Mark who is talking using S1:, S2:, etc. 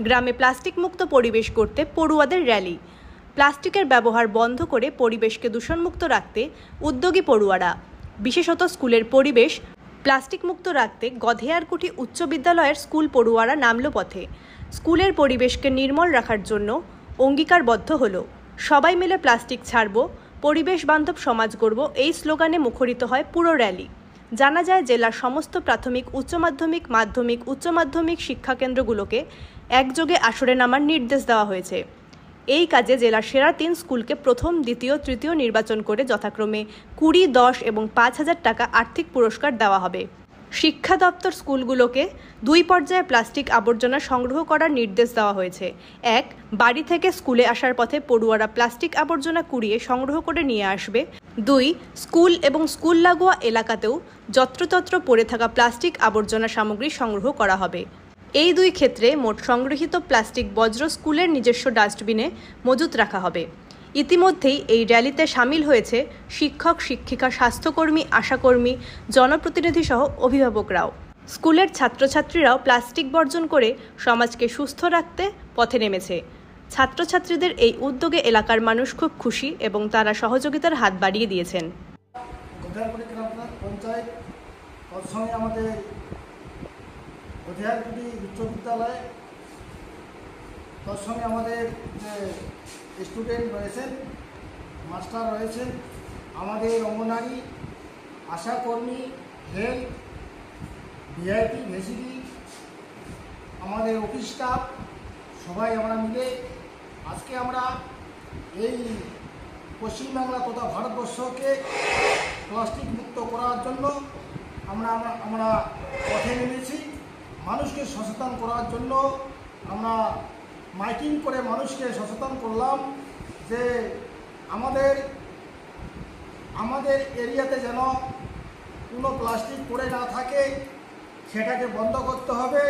S1: গ্রামে প্লাস্টিক মুক্ত পরিবেশ করতে পড়ুয়াদের র্যালি। প্লাস্টিকের ব্যবহার বন্ধ করে পরিবেশকে দূষণমুক্ত রাখতে উদ্যোগী পড়ুয়ারা। বিশেষত স্কুলের পরিবেশ প্লাস্টিক মুক্ত রাখতে গধেয়ারকুঠি উচ্চ বিদ্যালয়ের স্কুল পড়ুয়ারা নামল পথে। স্কুলের পরিবেশকে নির্মল রাখার জন্য অঙ্গীকারবদ্ধ হলো। সবাই মিলে প্লাস্টিক ছাড়ব, পরিবেশ বান্ধব সমাজ গড়ব, এই স্লোগানে মুখরিত হয় পুরো র্যালি। জানা যায়, জেলার সমস্ত প্রাথমিক, উচ্চ মাধ্যমিক, মাধ্যমিক, উচ্চ মাধ্যমিক শিক্ষাকেন্দ্রগুলোকে একযোগে আসরে নামার নির্দেশ দেওয়া হয়েছে। এই কাজে জেলার সেরা 3 স্কুলকে প্রথম, দ্বিতীয়, তৃতীয় নির্বাচন করে যথাক্রমে 20, 10 এবং 5,000 টাকা আর্থিক পুরস্কার দেওয়া হবে। শিক্ষা দপ্তর স্কুলগুলোকে 2 পর্যায়ে প্লাস্টিক আবর্জনা সংগ্রহ করার নির্দেশ দেওয়া হয়েছে। 1, বাড়ি থেকে স্কুলে আসার পথে পড়ুয়ারা প্লাস্টিক আবর্জনা কুড়িয়ে সংগ্রহ করে নিয়ে আসবে। 2, স্কুল এবং স্কুল লাগোয়া এলাকাতেও যত্রতত্র পড়ে থাকা প্লাস্টিক আবর্জনা সামগ্রী সংগ্রহ করা হবে। এই 2 ক্ষেত্রে মোট সংগৃহীত প্লাস্টিক বজ্র স্কুলের নিজস্ব ডাস্টবিনে মজুত রাখা হবে। ইতিমধ্যেই এই র্যালিতে সামিল হয়েছে শিক্ষক, শিক্ষিকা, স্বাস্থ্যকর্মী, আশাকর্মী, জনপ্রতিনিধি সহ অভিভাবকরাও। স্কুলের ছাত্রছাত্রীরাও প্লাস্টিক বর্জন করে সমাজকে সুস্থ রাখতে পথে নেমেছে। ছাত্রছাত্রীদের এই উদ্যোগে এলাকার মানুষ খুব খুশি এবং তারা সহযোগিতার হাত বাড়িয়ে দিয়েছেন।
S2: গধেয়ারকুঠি উচ্চ বিদ্যালয়, তার সঙ্গে আমাদের যে স্টুডেন্ট রয়েছেন, মাস্টার রয়েছেন, আমাদের অঙ্গনারী, আশাকর্মী, হেলথ, ভিআইপি, ভিসিডি, আমাদের অফিস স্টাফ, সবাই আমরা মিলে আজকে আমরা এই পশ্চিমবাংলা তথা ভারতবর্ষকে প্লাস্টিক মুক্ত করার জন্য আমরা পথে নেমেছি। মানুষকে সচেতন করার জন্য আমরা মাইকিং করে মানুষকে সচেতন করলাম যে আমাদের এরিয়াতে যেন কোনো প্লাস্টিক পড়ে না থাকে, সেটাকে বন্ধ করতে হবে।